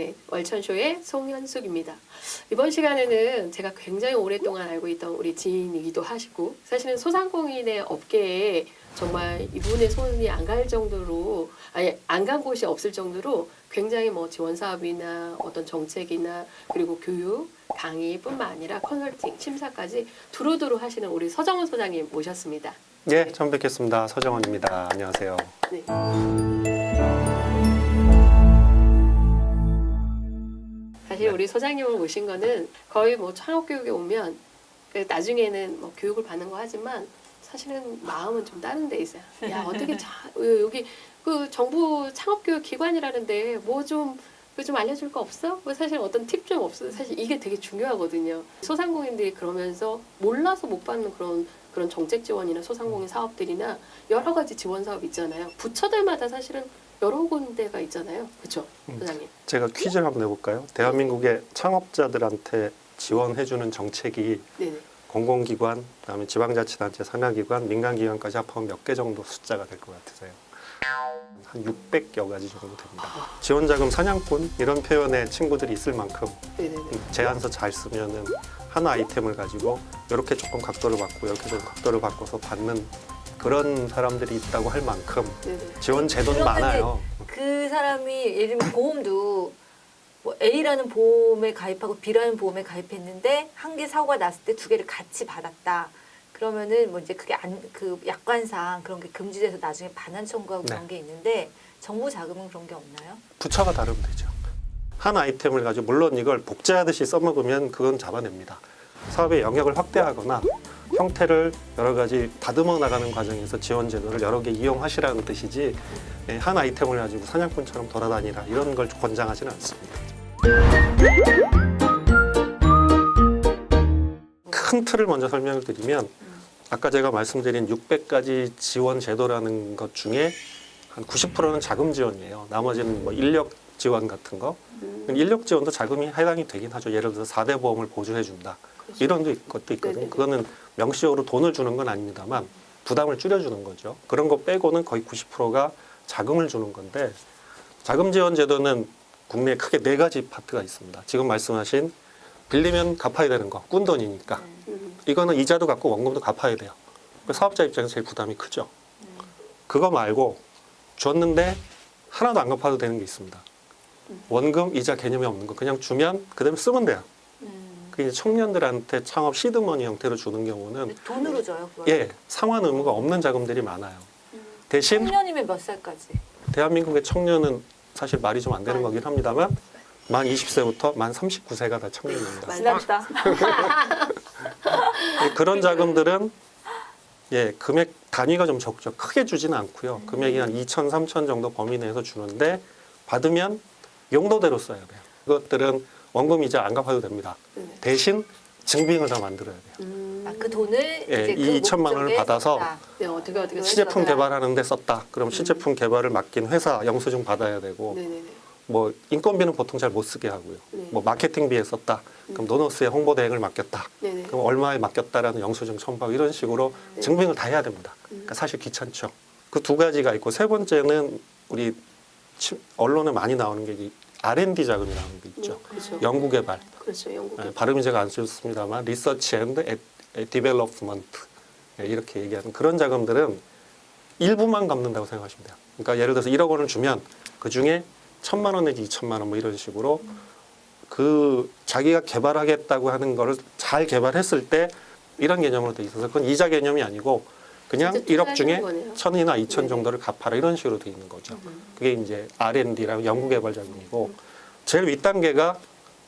네, 월천쇼의 송현숙입니다. 이번 시간에는 제가 굉장히 오랫동안 알고 있던 우리 지인이기도 하시고 사실은 소상공인의 업계에 정말 이분의 손이 안 갈 정도로 안 간 곳이 없을 정도로 굉장히 뭐 지원 사업이나 어떤 정책이나 그리고 교육, 강의뿐만 아니라 컨설팅, 심사까지 두루두루 하시는 우리 서정훈 소장님 모셨습니다. 네, 처음 뵙겠습니다. 서정원입니다. 안녕하세요. 네. 사실 우리 소장님을 모신 거는 거의 뭐 창업교육에 오면 나중에는 뭐 교육을 받는 거 하지만 사실은 마음은 좀 다른 데 있어요. 야, 어떻게 여기 그 정부 창업교육 기관이라는데 뭐 좀 알려줄 거 없어? 뭐 사실 어떤 팁 좀 없어? 사실 이게 되게 중요하거든요. 소상공인들이 그러면서 몰라서 못 받는 그런 정책 지원이나 소상공인 사업들이나 여러 가지 지원 사업 있잖아요. 부처들마다 사실은 여러 군데가 있잖아요. 그렇죠, 소장님? 제가 퀴즈를 한번 내볼까요? 대한민국의 창업자들한테 지원해주는 정책이 네네. 공공기관, 그다음에 지방자치단체, 산하기관, 민간기관까지 합하면 몇 개 정도 숫자가 될 것 같으세요? 한 600여 가지 정도 됩니다. 지원자금 사냥꾼 이런 표현의 친구들이 있을 만큼 네네네. 제안서 잘 쓰면은 하나 아이템을 가지고 이렇게 조금 각도를 바꾸고 이렇게 조금 각도를 바꿔서 받는 그런 사람들이 있다고 할 만큼 네네. 지원 제도는 많아요. 그 사람이 예를 들면 보험도 뭐 A라는 보험에 가입하고 B라는 보험에 가입했는데 한 개 사고가 났을 때 두 개를 같이 받았다. 그러면은 뭐 이제 그게 그 약관상 그런 게 금지돼서 나중에 반환 청구하고 네. 그런 게 있는데 정부 자금은 그런 게 없나요? 부처가 다르면 되죠. 한 아이템을 가지고 물론 이걸 복제하듯이 써먹으면 그건 잡아냅니다. 사업의 영역을 확대하거나 형태를 여러 가지 다듬어 나가는 과정에서 지원 제도를 여러 개 이용하시라는 뜻이지 한 아이템을 가지고 사냥꾼처럼 돌아다니라 이런 걸 권장하지는 않습니다. 큰 틀을 먼저 설명을 드리면 아까 제가 말씀드린 600가지 지원 제도라는 것 중에 한 90%는 자금 지원이에요. 나머지는 뭐 인력 지원 같은 거. 인력 지원도 자금이 해당이 되긴 하죠. 예를 들어서 4대 보험을 보조해 준다. 그렇죠. 이런 것도 있거든요. 네네네. 그거는 명시적으로 돈을 주는 건 아닙니다만 부담을 줄여주는 거죠. 그런 거 빼고는 거의 90%가 자금을 주는 건데 자금 지원 제도는 국내에 크게 4가지 파트가 있습니다. 지금 말씀하신 빌리면 갚아야 되는 거, 꾼 돈이니까. 이거는 이자도 갚고 원금도 갚아야 돼요. 사업자 입장에서 제일 부담이 크죠. 그거 말고 줬는데 하나도 안 갚아도 되는 게 있습니다. 원금, 이자 개념이 없는 거 그냥 주면 그다음에 쓰면 돼요. 그게 청년들한테 창업 시드머니 형태로 주는 경우는 돈으로 줘요? 그걸? 예, 상환 의무가 없는 자금들이 많아요. 대신 청년이면 몇 살까지? 대한민국의 청년은 사실 말이 좀 안 되는 거긴 합니다만 만 20세부터 만 39세가 다 청년입니다. 지났다. 그런 자금들은 예, 금액 단위가 좀 적죠. 크게 주지는 않고요. 금액이 한 2천, 3천 정도 범위 내에서 주는데 받으면 용도대로 써야 돼요. 그것들은 원금 이자 안 갚아도 됩니다. 대신 증빙을 다 만들어야 돼요. 그 돈을 예, 이제 그 2천만 원을 목적에 받아서 썼다. 네, 어떻게 시제품 개발하는 데 썼다. 그럼 시제품 개발을 맡긴 회사 영수증 받아야 되고 네네네. 뭐 인건비는 보통 잘 못 쓰게 하고요. 네. 뭐 마케팅비에 썼다. 그럼 노너스의 홍보 대행을 맡겼다. 네네. 그럼 얼마에 맡겼다라는 영수증 첨부하고 이런 식으로 증빙을 다 해야 됩니다. 그러니까 사실 귀찮죠. 그 2가지가 있고 세 번째는 우리 언론에 많이 나오는 게 이 R&D 자금이라는 게 있죠. 그렇죠. 연구개발. 그렇죠. 영국. 예, 발음이 제가 안 좋습니다만 리서치 앤드 디벨롭먼트 이렇게 얘기하는 그런 자금들은 일부만 갚는다고 생각하시면 돼요. 그러니까 예를 들어서 1억 원을 주면 그중에 1,000만 원 내지 2천만 원 뭐 이런 식으로 그 자기가 개발하겠다고 하는 거를 잘 개발했을 때 이런 개념으로 돼 있어서 그건 이자 개념이 아니고 그냥 진짜 1억 중에 투자하는 거네요. 1,000이나 2천 네. 정도를 갚아라 이런 식으로 돼 있는 거죠. 그게 이제 R&D라고 연구개발 자금이고 제일 윗단계가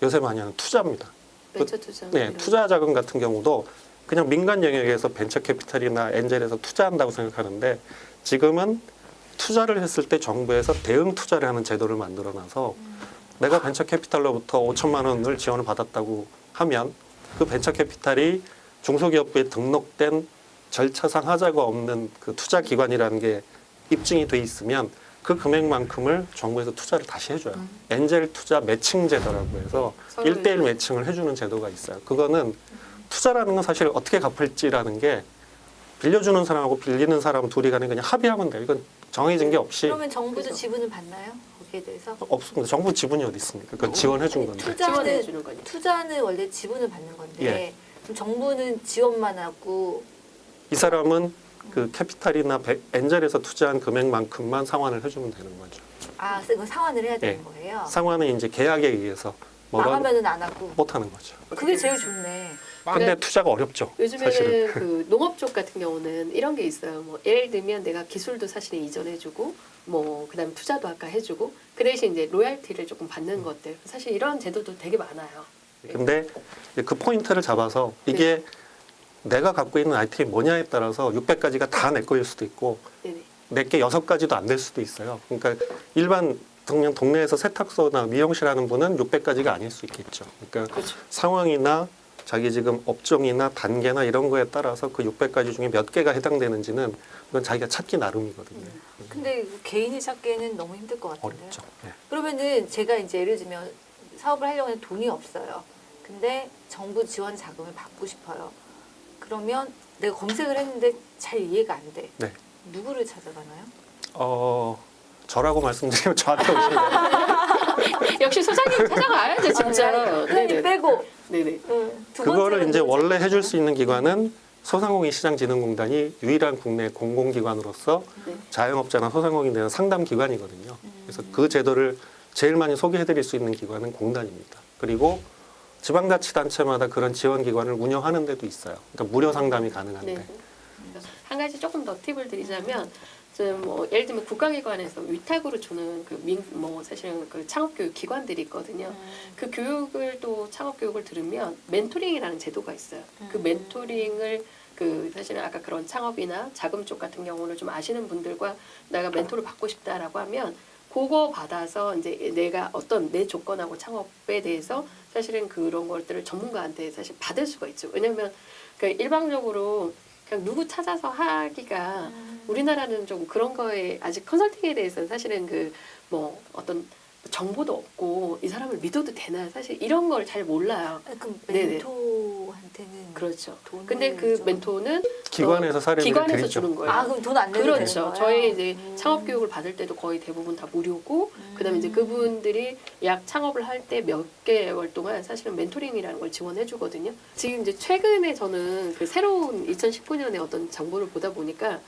요새 많이 하는 투자입니다. 벤처 투자. 네, 이런. 투자 자금 같은 경우도 그냥 민간 영역에서 벤처 캐피탈이나 엔젤에서 투자한다고 생각하는데 지금은 투자를 했을 때 정부에서 대응 투자를 하는 제도를 만들어놔서 내가 벤처 캐피탈로부터 5천만 원을 지원을 받았다고 하면 그 벤처 캐피탈이 중소기업부에 등록된 절차상 하자가 없는 그 투자 기관이라는 게 입증이 돼 있으면 그 금액만큼을 정부에서 투자를 다시 해줘요. 엔젤 투자 매칭 제도라고 해서 서로 1대1 매칭을 해주는 제도가 있어요. 그거는 투자라는 건 사실 어떻게 갚을지라는 게 빌려주는 사람하고 빌리는 사람 둘이 간에 그냥 합의하면 돼요. 이건 정해진 게 없이 그러면 정부도 그죠. 지분을 받나요? 거기에 대해서? 없습니다. 정부 지분이 어디 있습니까? 그건 지원해 준 건데. 지원해 주는 거니까. 투자는 원래 지분을 받는 건데 예. 그럼 정부는 지원만 하고 이 사람은 그 캐피탈이나 엔젤에서 투자한 금액만큼만 상환을 해주면 되는 거죠. 그건 상환을 해야 되는 예. 거예요. 상환은 이제 계약에 의해서 뭐라고 망하면은 안 하고. 못 하는 거죠. 그게 제일 좋네. 근데 투자가 어렵죠. 요즘에는 사실은. 그 농업 쪽 같은 경우는 이런 게 있어요. 뭐 예를 들면 내가 기술도 사실은 이전해주고, 뭐 그다음 투자도 아까 해주고, 그 대신 이제 로얄티를 조금 받는 것들. 사실 이런 제도도 되게 많아요. 근데 그 포인트를 잡아서 이게 내가 갖고 있는 아이템이 뭐냐에 따라서 600가지가 다 내 거일 수도 있고 네네. 내게 6가지도 안 될 수도 있어요. 그러니까 일반 그냥 동네에서 세탁소나 미용실 하는 분은 600가지가 아닐 수 있겠죠. 그러니까 그렇죠. 상황이나 자기 지금 업종이나 단계나 이런 거에 따라서 그 600가지 중에 몇 개가 해당되는지는 그건 자기가 찾기 나름이거든요. 근데 개인이 찾기에는 너무 힘들 것 같은데요. 어렵죠. 네. 그러면은 제가 이제 예를 들면 사업을 하려고 하는 돈이 없어요. 근데 정부 지원 자금을 받고 싶어요. 그러면 내가 검색을 했는데 잘 이해가 안 돼. 네. 누구를 찾아가나요? 저라고 말씀드리면 저한테 오시는 거예요. 역시 소장님 찾아가야죠, 진짜. 회원님 빼고. 네네. 두 그거를 번째는 이제 누구 원래 찾아가나요? 해줄 수 있는 기관은 소상공인시장진흥공단이 유일한 국내 공공기관으로서 네. 자영업자나 소상공인 대한 상담 기관이거든요. 그래서 그 제도를 제일 많이 소개해드릴 수 있는 기관은 공단입니다. 그리고 지방자치단체마다 그런 지원기관을 운영하는 데도 있어요. 그러니까 무료 상담이 가능한데. 네. 한 가지 조금 더 팁을 드리자면, 지금 뭐 예를 들면 국가기관에서 위탁으로 주는 뭐 사실은 그 창업교육 기관들이 있거든요. 그 교육을 또 창업교육을 들으면 멘토링이라는 제도가 있어요. 그 멘토링을 그 사실은 아까 그런 창업이나 자금 쪽 같은 경우를 좀 아시는 분들과 내가 멘토를 받고 싶다라고 하면 그거 받아서 이제 내가 어떤 내 조건하고 창업에 대해서 사실은 그런 것들을 전문가한테 사실 받을 수가 있죠. 왜냐하면 그 일방적으로 그냥 누구 찾아서 하기가 우리나라는 좀 그런 거에 아직 컨설팅에 대해서는 사실은 그 뭐 어떤 정보도 없고 이 사람을 믿어도 되나 사실 이런 걸 잘 몰라요. 그럼 네네. 멘토한테는 그렇죠. 돈을 근데 그 좀- 멘토는 기관에서 사례를 기관에서 드리죠. 주는 거예요. 그럼 돈 안 내도 되는 그렇죠. 거예요? 저희 이제 창업 교육을 받을 때도 거의 대부분 다 무료고, 그다음에 이제 그분들이 약 창업을 할 때 몇 개월 동안 사실은 멘토링이라는 걸 지원해 주거든요. 지금 이제 최근에 저는 그 새로운 2019년에 어떤 정보를 보다 보니까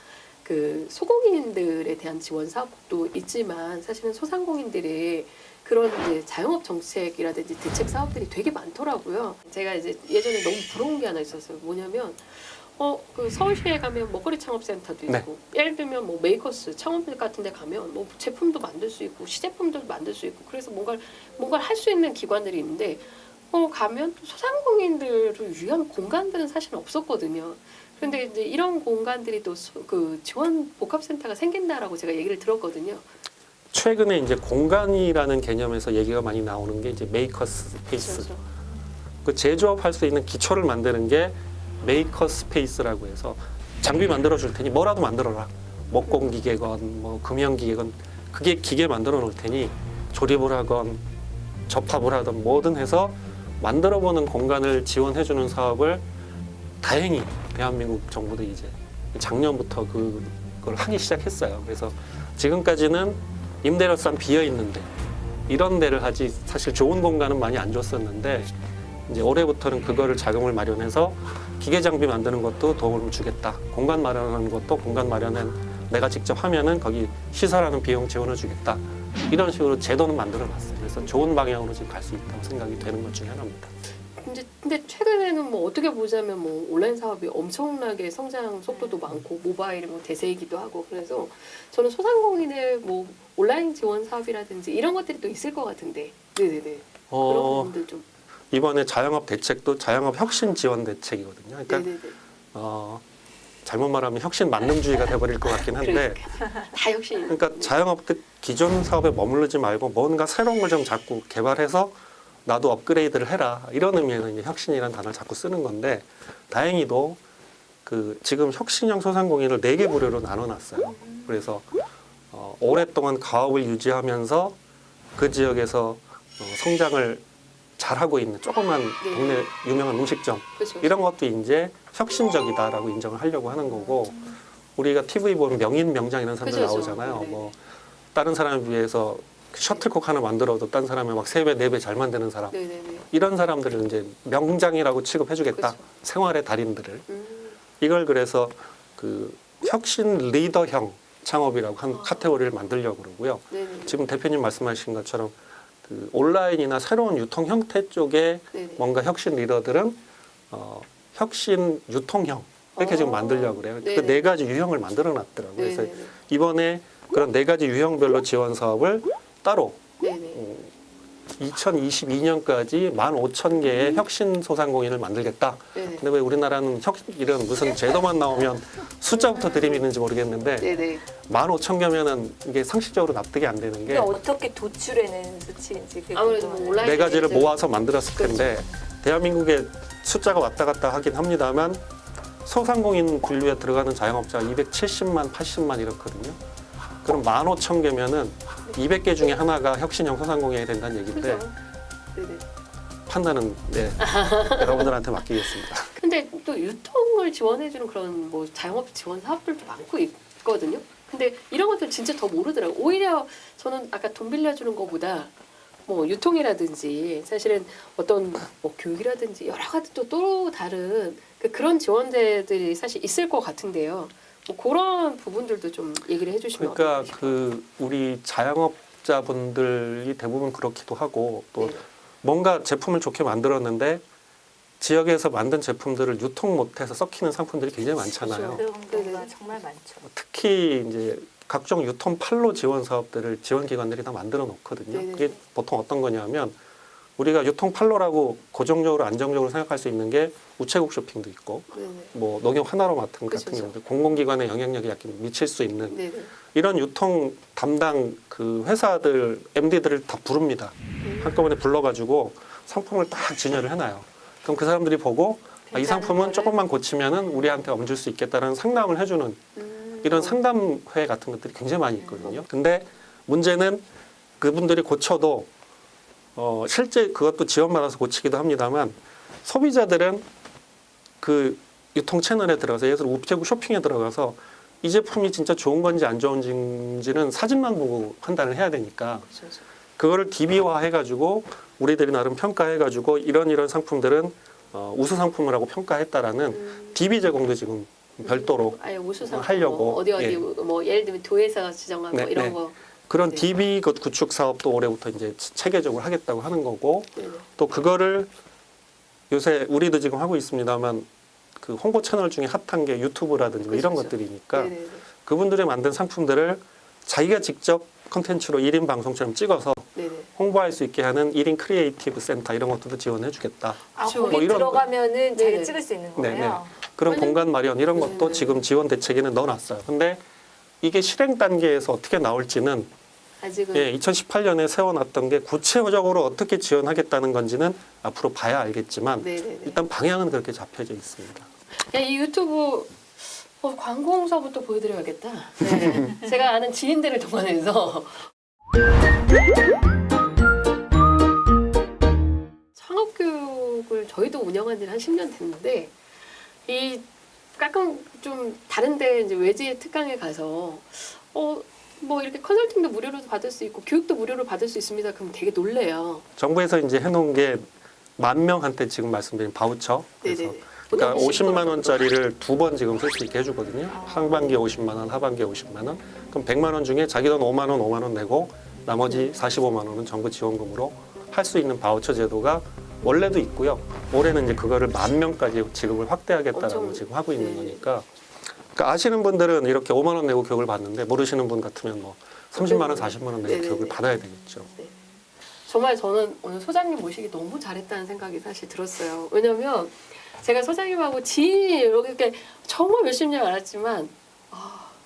그 소공인들에 대한 지원 사업도 있지만 사실은 소상공인들의 그런 이제 자영업 정책이라든지 대책 사업들이 되게 많더라고요. 제가 이제 예전에 너무 부러운 게 하나 있었어요. 뭐냐면 그 서울시에 가면 먹거리 창업센터도 있고, 예를 들면 뭐 메이커스 창업 같은 데 가면 뭐 제품도 만들 수 있고 시제품도 만들 수 있고, 그래서 뭔가를 할 수 있는 기관들이 있는데 가면 또 소상공인들을 위한 공간들은 사실 없었거든요. 그런데 이제 이런 공간들이 또 그 지원 복합센터가 생긴다라고 제가 얘기를 들었거든요. 최근에 이제 공간이라는 개념에서 얘기가 많이 나오는 게 이제 메이커 스페이스. 그렇죠. 그 제조업 할 수 있는 기초를 만드는 게 메이커 스페이스라고 해서 장비 만들어 줄 테니 뭐라도 만들어라. 목공 기계건 뭐 금형 기계건 그게 기계 만들어 놓을 테니 조립을 하건 접합을 하든 뭐든 해서 만들어 보는 공간을 지원해 주는 사업을 다행히 대한민국 정부도 이제 작년부터 그걸 하기 시작했어요. 그래서 지금까지는 임대료산 비어 있는데 이런 데를 하지 사실 좋은 공간은 많이 안 줬었는데 이제 올해부터는 그거를 자금을 마련해서 기계 장비 만드는 것도 도움을 주겠다. 공간 마련하는 것도 공간 마련은 내가 직접 하면은 거기 시설하는 비용 지원해 주겠다. 이런 식으로 제도는 만들어 놨어요. 그래서 좋은 방향으로 지금 갈 수 있다고 생각이 되는 것 중에 하나입니다. 근데 최근에는 뭐 어떻게 보자면 뭐 온라인 사업이 엄청나게 성장 속도도 많고 모바일이 뭐 대세이기도 하고, 그래서 저는 소상공인의 뭐 온라인 지원 사업이라든지 이런 것들이 또 있을 것 같은데, 네네네. 그런 부분들 좀. 이번에 자영업 대책도 자영업 혁신 지원 대책이거든요. 그러니까 네네네. 잘못 말하면 혁신 만능주의가 돼버릴 것 같긴 한데, 다 역시. 그러니까 자영업들 기존 사업에 머무르지 말고 뭔가 새로운 걸 좀 자꾸 개발해서 나도 업그레이드를 해라, 이런 의미에서 이제 혁신이라는 단어를 자꾸 쓰는 건데, 다행히도 그 지금 혁신형 소상공인을 4개 부류로 나눠놨어요. 그래서 오랫동안 가업을 유지하면서 그 지역에서 성장을 잘하고 있는 조그만 네. 동네 유명한 음식점, 그렇죠. 이런 것도 이제 혁신적이다라고 인정을 하려고 하는 거고, 우리가 TV 보면 명인 명장 이런 사람들 그죠, 나오잖아요. 네. 뭐 다른 사람에 비해서 셔틀콕 하나 만들어도 딴 사람이 막 3배, 4배 잘 만드는 사람. 네네네. 이런 사람들을 이제 명장이라고 취급해주겠다. 그렇죠. 생활의 달인들을. 이걸 그래서 그 혁신 리더형 창업이라고 한 카테고리를 만들려고 그러고요. 네네. 지금 대표님 말씀하신 것처럼 그 온라인이나 새로운 유통 형태 쪽에 네네. 뭔가 혁신 리더들은 혁신 유통형 이렇게 지금 만들려고 그래요. 그 네네. 4가지 유형을 만들어 놨더라고요. 그래서 네네네. 이번에 그런 4가지 유형별로 지원 사업을 따로 네네. 2022년까지 15,000개의 혁신 소상공인을 만들겠다. 네네. 근데 왜 우리나라는 이런 무슨 제도만 나오면 숫자부터 들이미는지 모르겠는데 네네. 15,000개면은 이게 상식적으로 납득이 안 되는 게 그게 어떻게 도출해낸 수치인지 그게 아무래도 뭐 궁금하네요. 온라인 4가지를 이제- 모아서 만들었을 텐데 대한민국에 숫자가 왔다 갔다 하긴 합니다만 소상공인 분류에 들어가는 자영업자가 270만, 80만 이렇거든요. 그럼 15,000개면은 200개 중에 하나가 혁신형 소상공인이 된다는 얘기인데 그죠. 네네. 판단은 여러분들한테 맡기겠습니다. 근데 또 유통을 지원해주는 그런 뭐 자영업 지원 사업들도 많고 있거든요. 근데 이런 것들 진짜 더 모르더라고요. 오히려 저는 아까 돈 빌려주는 것보다 뭐 유통이라든지 사실은 어떤 뭐 교육이라든지 여러 가지 또 다른 그런 지원제들이 사실 있을 것 같은데요. 뭐 그런 부분들도 좀 얘기를 해주시면 그러니까 어떨까 그 우리 자영업자분들이 대부분 그렇기도 하고 또 싶어요. 뭔가 제품을 좋게 만들었는데 지역에서 만든 제품들을 유통 못해서 썩히는 상품들이 굉장히 많잖아요. 그런 경우가 네네. 정말 많죠. 특히 이제 각종 유통 판로 지원 사업들을 지원 기관들이 다 만들어 놓거든요. 네네. 그게 보통 어떤 거냐면 우리가 유통 판로라고 고정적으로 안정적으로 생각할 수 있는 게 우체국 쇼핑도 있고 네네. 뭐 농협 하나로마트 그쵸, 같은 그쵸. 경우도 공공기관의 영향력이 약간 미칠 수 있는 네네. 이런 유통 담당 그 회사들 MD들을 다 부릅니다. 한꺼번에 불러가지고 상품을 딱 진열을 해놔요. 그럼 그 사람들이 보고 이 괜찮은 상품은 거를? 조금만 고치면은 우리한테 얹을 수 있겠다는 상담을 해주는 이런 상담회 같은 것들이 굉장히 많이 있거든요. 근데 문제는 그분들이 고쳐도 실제 그것도 지원받아서 고치기도 합니다만 소비자들은 그 유통 채널에 들어가서 예를 들어 우체국 쇼핑에 들어가서 이 제품이 진짜 좋은 건지 안 좋은지는 사진만 보고 판단을 해야 되니까 그렇죠. 그거를 DB화 해가지고 우리들이 나름 평가해가지고 이런 상품들은 우수 상품이라고 평가했다라는 DB 제공도 지금 별도로 아예 우수 상품 하려고, 뭐 어디 예. 뭐 예를 들면 도에서 지정한 네, 뭐 이런 네. 거. 그런 네. DB 구축 사업도 올해부터 이제 체계적으로 하겠다고 하는 거고 네네. 또 그거를 요새 우리도 지금 하고 있습니다만 그 홍보 채널 중에 핫한 게 유튜브라든지 뭐 이런 그렇죠. 것들이니까 네네네. 그분들이 만든 상품들을 자기가 직접 콘텐츠로 1인 방송처럼 찍어서 네네. 홍보할 수 있게 하는 1인 크리에이티브 센터 이런 것들도 지원해 주겠다. 아, 그쵸. 거기 뭐 이런 들어가면은 네네. 자기 찍을 수 있는 거예요? 네네. 그런 아니, 공간 마련 이런 것도 네네. 지금 지원 대책에는 넣어놨어요. 근데 이게 실행 단계에서 어떻게 나올지는 아직은 2018년에 세워놨던 게 구체적으로 어떻게 지원하겠다는 건지는 앞으로 봐야 알겠지만 네네네. 일단 방향은 그렇게 잡혀져 있습니다. 야, 이 유튜브 광고 홍사부터 보여드려야겠다. 네. 제가 아는 지인들을 동원해서 창업교육을 저희도 운영한 지는 한 10년 됐는데 이 가끔 좀 다른데 이제 외지 특강에 가서 뭐 이렇게 컨설팅도 무료로 받을 수 있고 교육도 무료로 받을 수 있습니다. 그럼 되게 놀래요. 정부에서 이제 해놓은 게 10,000명한테 지금 말씀드린 바우처. 그래서 네네. 그러니까 50만 원짜리를 2번 지금 쓸 수 있게 해주거든요. 상반기에 50만 원, 하반기에 50만 원. 그럼 100만 원 중에 자기 돈 5만 원 내고 나머지 45만 원은 정부 지원금으로 할 수 있는 바우처 제도가 원래도 있고요. 올해는 이제 그거를 10,000명까지 지급을 확대하겠다라고 엄청, 지금 하고 있는 네. 거니까. 그러니까 아시는 분들은 이렇게 5만 원 내고 교육을 받는데 모르시는 분 같으면 뭐 30만 원, 40만 원 내고 네네네. 교육을 받아야 되겠죠. 네. 정말 저는 오늘 소장님 모시기 너무 잘했다는 생각이 사실 들었어요. 왜냐면 제가 소장님하고 지인이 이렇게 정말 몇십 년 알았지만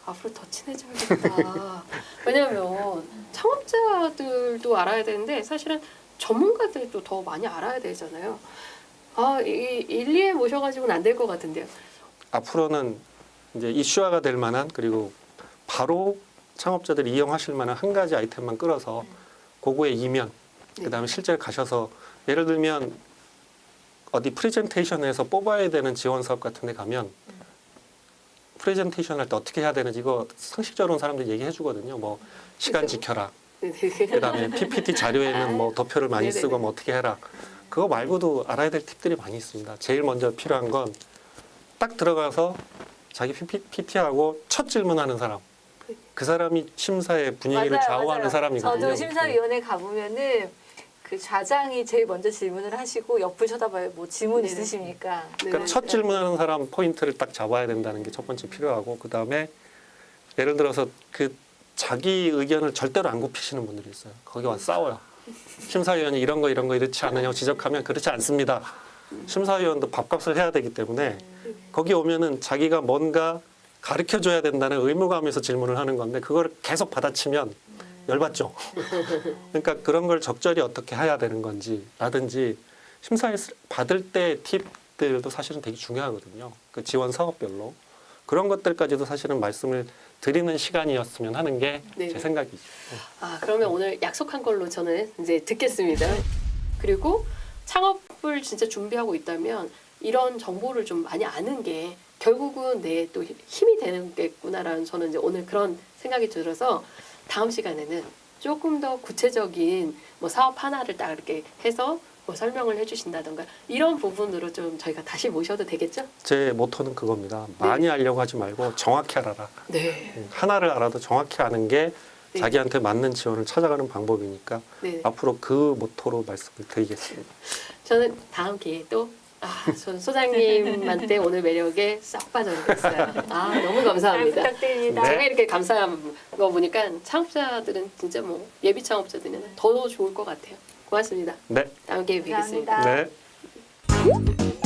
앞으로 더 친해져야겠다. 왜냐면 창업자들도 알아야 되는데 사실은 전문가들도 더 많이 알아야 되잖아요. 이 일리에 모셔가지고는 안 될 것 같은데요. 앞으로는 이제 이슈화가 될 만한 그리고 바로 창업자들이 이용하실 만한 한 가지 아이템만 끌어서 그거의 이면 그다음에 실제로 가셔서 예를 들면 어디 프레젠테이션에서 뽑아야 되는 지원 사업 같은 데 가면 프레젠테이션 할 때 어떻게 해야 되는지 이거 상식적으로는 사람들이 얘기해 주거든요. 뭐 시간 그죠. 지켜라. 그다음에 PPT 자료에는 뭐 도표를 많이 네네네. 쓰고 뭐 어떻게 해라. 그거 말고도 알아야 될 팁들이 많이 있습니다. 제일 먼저 필요한 건 딱 들어가서 자기 PPT하고 첫 질문하는 사람. 그 사람이 심사의 분위기를 맞아요, 좌우하는 맞아요. 사람이거든요. 저도 심사위원회 가보면은 그 좌장이 제일 먼저 질문을 하시고 옆을 쳐다봐요. 뭐 질문 네네. 있으십니까? 그러니까 첫 질문하는 사람 포인트를 딱 잡아야 된다는 게 첫 번째 필요하고, 그 다음에 예를 들어서 그 자기 의견을 절대로 안 굽히시는 분들이 있어요. 거기 와서 싸워요. 심사위원이 이런 거 이렇지 않느냐고 지적하면 그렇지 않습니다. 심사위원도 밥값을 해야 되기 때문에 거기 오면은 자기가 뭔가 가르쳐 줘야 된다는 의무감에서 질문을 하는 건데 그걸 계속 받아치면 열받죠. 그러니까 그런 걸 적절히 어떻게 해야 되는 건지 라든지 심사에 받을 때 팁들도 사실은 되게 중요하거든요. 그 지원 사업별로 그런 것들까지도 사실은 말씀을 드리는 시간이었으면 하는 게 제 네. 생각이죠. 아, 그러면 오늘 약속한 걸로 저는 이제 듣겠습니다. 그리고 창업을 진짜 준비하고 있다면 이런 정보를 좀 많이 아는 게 결국은 내 또 힘이 되는 게구나라는 저는 이제 오늘 그런 생각이 들어서 다음 시간에는 조금 더 구체적인 뭐 사업 하나를 딱 이렇게 해서 뭐 설명을 해주신다던가 이런 부분으로 좀 저희가 다시 모셔도 되겠죠? 제 모토는 그겁니다. 많이 알려고 하지 말고 정확히 알아라. 네. 하나를 알아도 정확히 아는 게 네. 자기한테 맞는 지원을 찾아가는 방법이니까 네. 앞으로 그 모토로 말씀을 드리겠습니다. 저는 다음 기회에 또 전 소장님한테 오늘 매력에 싹 빠져들었어요. 너무 잘 감사합니다. 부탁드립니다. 네. 제가 이렇게 감사한 거 보니까 창업자들은 진짜 뭐 예비 창업자들은 더 좋을 것 같아요. 고맙습니다. 네. 다음 기회에 뵙겠습니다. 감사합니다. 네.